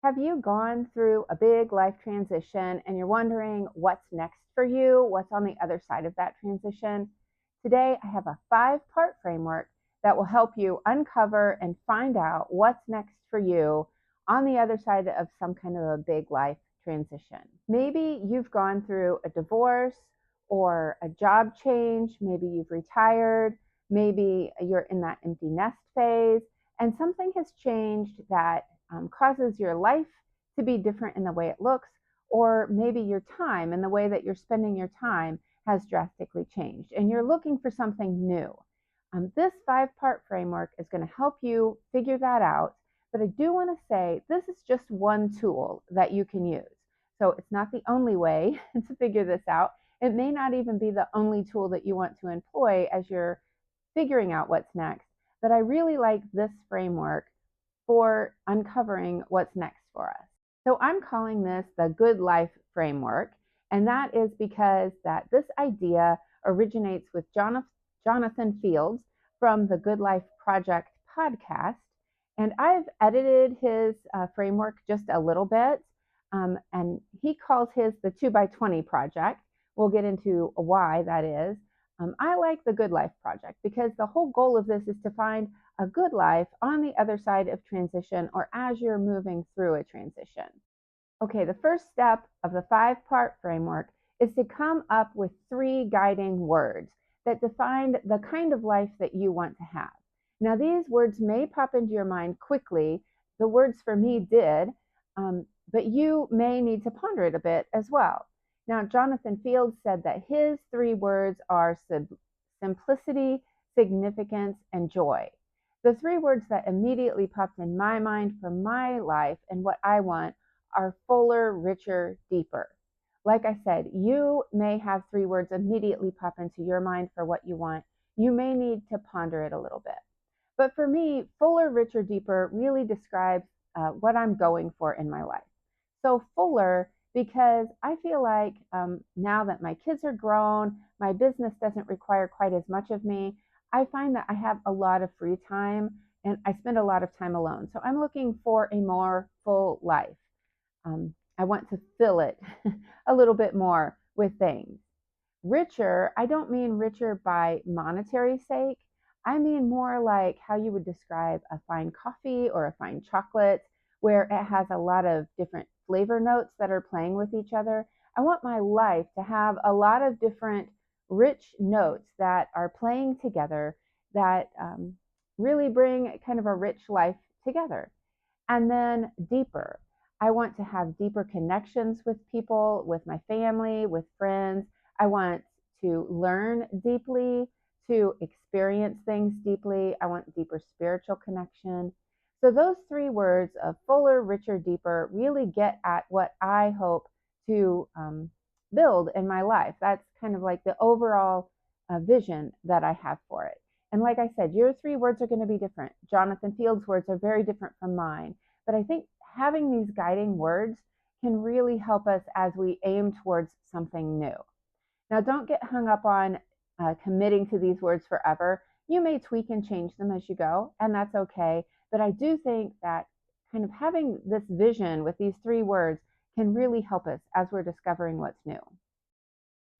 Have you gone through a big life transition and you're wondering what's next for you? What's on the other side of that transition? Today, I have a 5-part framework that will help you uncover and find out what's next for you on the other side of some kind of a big life transition. Maybe you've gone through a divorce or a job change. Maybe you've retired. Maybe you're in that empty nest phase and something has changed that causes your life to be different in the way it looks, or maybe your time and the way that you're spending your time has drastically changed and you're looking for something new. This 5-part framework is going to help you figure that out, but I do want to say this is just one tool that you can use. So it's not the only way to figure this out. It may not even be the only tool that you want to employ as you're figuring out what's next, but I really like this framework for uncovering what's next for us. So I'm calling this the Good Life Framework, and that is because this idea originates with Jonathan Fields from the Good Life Project podcast, and I've edited his framework just a little bit, and he calls his the 2x20 project. We'll get into why that is. I like the Good Life Project because the whole goal of this is to find a good life on the other side of transition or as you're moving through a transition. Okay, the first step of the 5-part framework is to come up with 3 guiding words that define the kind of life that you want to have. Now, these words may pop into your mind quickly. The words for me did, but you may need to ponder it a bit as well. Now, Jonathan Fields said that his 3 words are simplicity, significance, and joy. The 3 words that immediately popped in my mind for my life and what I want are fuller, richer, deeper. Like I said, you may have 3 words immediately pop into your mind for what you want. You may need to ponder it a little bit. But for me, fuller, richer, deeper really describes what I'm going for in my life. So fuller, because I feel like now that my kids are grown, my business doesn't require quite as much of me. I find that I have a lot of free time and I spend a lot of time alone. So I'm looking for a more full life. I want to fill it a little bit more with things. Richer, I don't mean richer by monetary sake. I mean more like how you would describe a fine coffee or a fine chocolate, where it has a lot of different flavor notes that are playing with each other. I want my life to have a lot of different rich notes that are playing together that really bring kind of a rich life together. And then deeper. I want to have deeper connections with people, with my family, with friends. I want to learn deeply, to experience things deeply. I want deeper spiritual connection. So those 3 words of fuller, richer, deeper really get at what I hope to build in my life. That's kind of like the overall vision that I have for it. And like I said, your 3 words are going to be different. Jonathan Fields' words are very different from mine. But I think having these guiding words can really help us as we aim towards something new. Now, don't get hung up on committing to these words forever. You may tweak and change them as you go, and that's okay. But I do think that kind of having this vision with these 3 words can really help us as we're discovering what's new.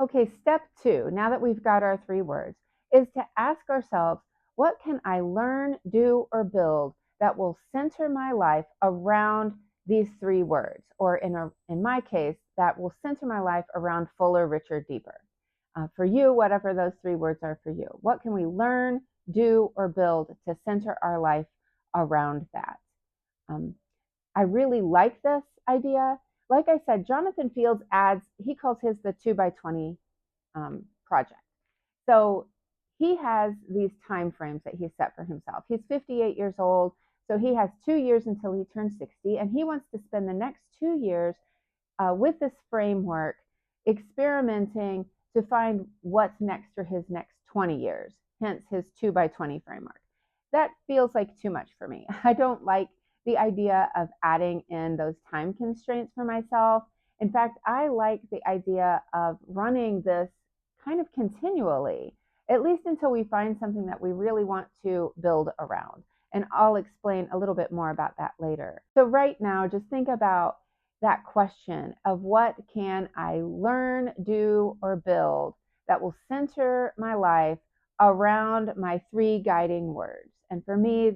Okay, step 2, now that we've got our 3 words, is to ask ourselves, what can I learn, do, or build that will center my life around these 3 words? Or in my case, that will center my life around fuller, richer, deeper. For you, whatever those 3 words are for you. What can we learn, do, or build to center our life around that? I really like this idea. Like I said, Jonathan Fields he calls his the 2x20 project. So he has these time frames that he's set for himself. He's 58 years old, so he has 2 years until he turns 60, and he wants to spend the next 2 years with this framework experimenting to find what's next for his next 20 years, hence his 2x20 framework. That feels like too much for me. I don't like the idea of adding in those time constraints for myself. In fact, I like the idea of running this kind of continually, at least until we find something that we really want to build around. And I'll explain a little bit more about that later. So right now, just think about that question of what can I learn, do, or build that will center my life around my three guiding words. And for me,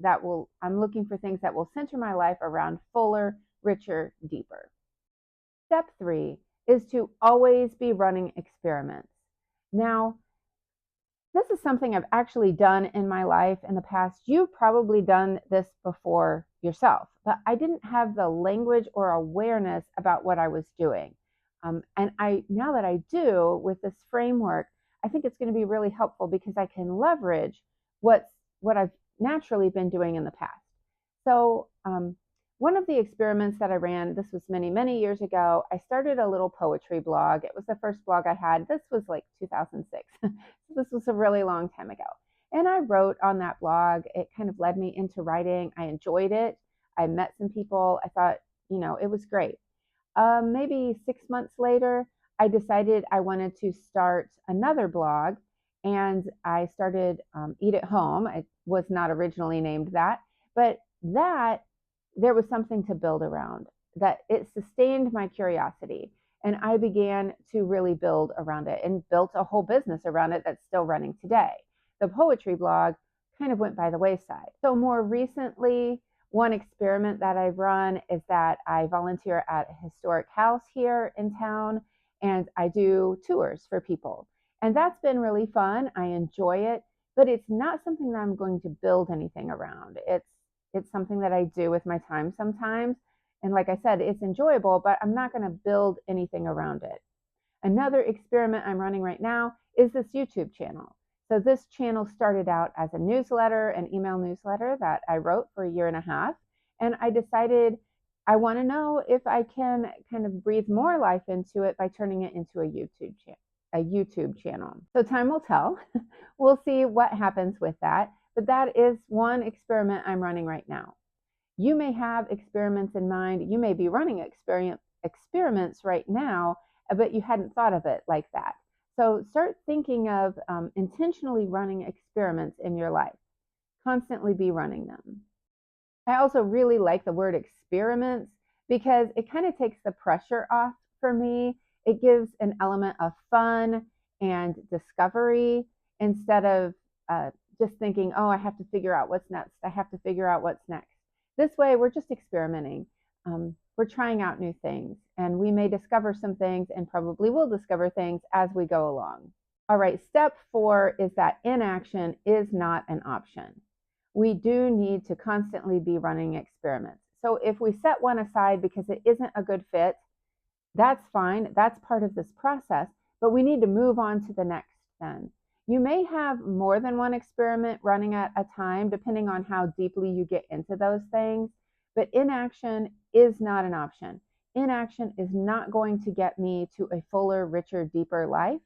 I'm looking for things that will center my life around fuller, richer, deeper. Step 3 is to always be running experiments. Now, this is something I've actually done in my life in the past. You've probably done this before yourself, but I didn't have the language or awareness about what I was doing. And now that I do with this framework, I think it's going to be really helpful because I can leverage what I've naturally been doing in the past. So one of the experiments that I ran, this was many, many years ago, I started a little poetry blog. It was the first blog I had. This was like 2006. This was a really long time ago. And I wrote on that blog. It kind of led me into writing. I enjoyed it. I met some people. I thought, it was great. Maybe 6 months later, I decided I wanted to start another blog, and I started Eat at Home. It was not originally named that, but there was something to build around, that it sustained my curiosity. And I began to really build around it and built a whole business around it that's still running today. The poetry blog kind of went by the wayside. So more recently, one experiment that I've run is that I volunteer at a historic house here in town, and I do tours for people. And that's been really fun. I enjoy it, but it's not something that I'm going to build anything around. It's something that I do with my time sometimes. And like I said, it's enjoyable, but I'm not going to build anything around it. Another experiment I'm running right now is this YouTube channel. So this channel started out as a newsletter, an email newsletter that I wrote for a year and a half. And I decided I want to know if I can kind of breathe more life into it by turning it into a YouTube channel. So time will tell. We'll see what happens with that. But that is one experiment I'm running right now. You may have experiments in mind. You may be running experiments right now, but you hadn't thought of it like that. So start thinking of intentionally running experiments in your life. Constantly be running them. I also really like the word experiments because it kind of takes the pressure off for me. It gives an element of fun and discovery instead of just thinking, oh, I have to figure out what's next. I have to figure out what's next. This way, we're just experimenting. We're trying out new things, and we may discover some things and probably will discover things as we go along. All right, step 4 is that inaction is not an option. We do need to constantly be running experiments. So if we set one aside because it isn't a good fit, that's fine. That's part of this process, but we need to move on to the next then. You may have more than one experiment running at a time, depending on how deeply you get into those things. But inaction is not an option. Inaction is not going to get me to a fuller, richer, deeper life.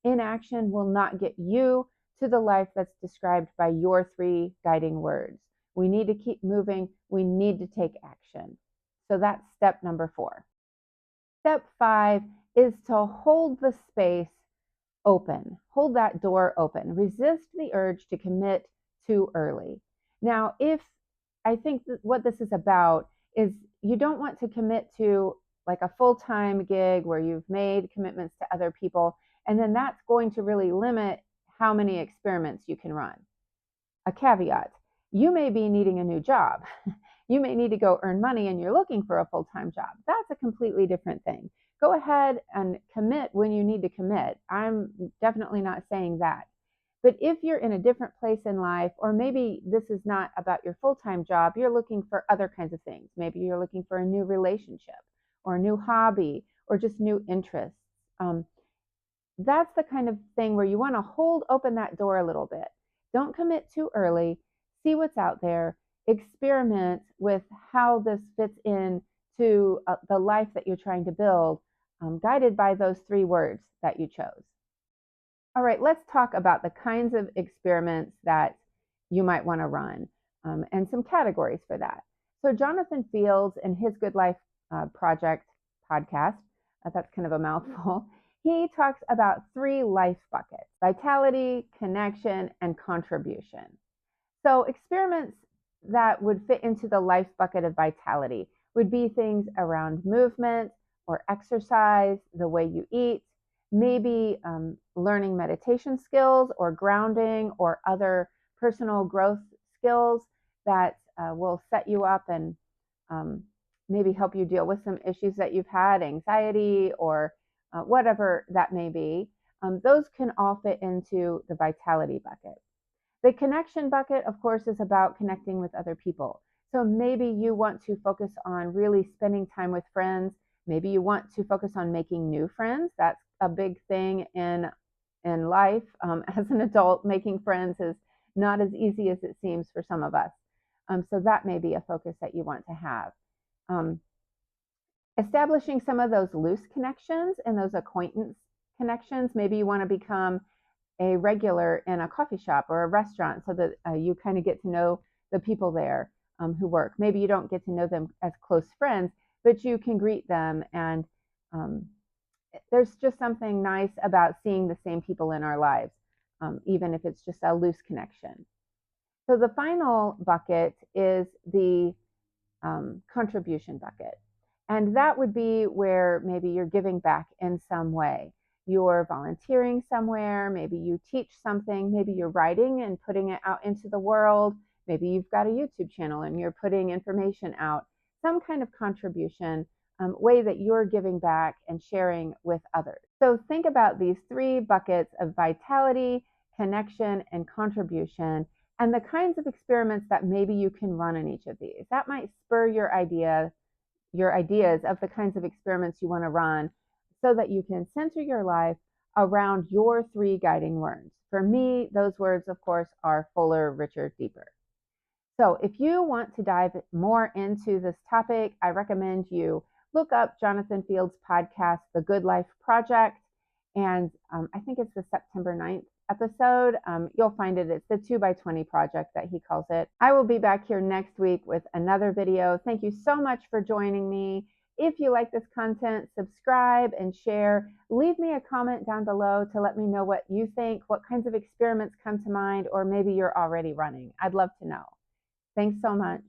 Inaction will not get you to the life that's described by your 3 guiding words. We need to keep moving. We need to take action. So that's step number 4. Step 5 is to hold the space open. Hold that door open. Resist the urge to commit too early. Now, I think what this is about is you don't want to commit to like a full-time gig where you've made commitments to other people, and then that's going to really limit how many experiments you can run. A caveat, you may be needing a new job. You may need to go earn money and you're looking for a full-time job. That's a completely different thing. Go ahead and commit when you need to commit. I'm definitely not saying that. But if you're in a different place in life, or maybe this is not about your full-time job, you're looking for other kinds of things. Maybe you're looking for a new relationship or a new hobby or just new interests. That's the kind of thing where you want to hold open that door a little bit. Don't commit too early. See what's out there. Experiment with how this fits in to the life that you're trying to build, guided by those 3 words that you chose. All right, let's talk about the kinds of experiments that you might want to run and some categories for that. So Jonathan Fields in his Good Life Project podcast, that's kind of a mouthful, he talks about 3 life buckets: vitality, connection, and contribution. So experiments that would fit into the life bucket of vitality would be things around movement or exercise, the way you eat, maybe learning meditation skills or grounding or other personal growth skills that will set you up and um, maybe help you deal with some issues that you've had, anxiety or whatever that may be. Those can all fit into the vitality bucket. The connection bucket, of course, is about connecting with other people. So maybe you want to focus on really spending time with friends. Maybe you want to focus on making new friends. That's a big thing in life. As an adult, making friends is not as easy as it seems for some of us. So that may be a focus that you want to have. Um, Establishing some of those loose connections and those acquaintance connections. Maybe you want to become a regular in a coffee shop or a restaurant so that you kind of get to know the people there who work. Maybe you don't get to know them as close friends, but you can greet them. And um, there's just something nice about seeing the same people in our lives, even if it's just a loose connection. So the final bucket is the contribution bucket. And that would be where maybe you're giving back in some way. You're volunteering somewhere, maybe you teach something, maybe you're writing and putting it out into the world, maybe you've got a YouTube channel and you're putting information out, some kind of contribution, way that you're giving back and sharing with others. So think about these three buckets of vitality, connection, and contribution, and the kinds of experiments that maybe you can run in each of these. That might spur your ideas of the kinds of experiments you want to run so that you can center your life around your three guiding words. For me, those words, of course, are fuller, richer, deeper. So if you want to dive more into this topic, I recommend you look up Jonathan Field's podcast, The Good Life Project. And I think it's the September 9th episode. You'll find it. It's the 2x20 project that he calls it. I will be back here next week with another video. Thank you so much for joining me. If you like this content, subscribe and share. Leave me a comment down below to let me know what you think, what kinds of experiments come to mind, or maybe you're already running. I'd love to know. Thanks so much.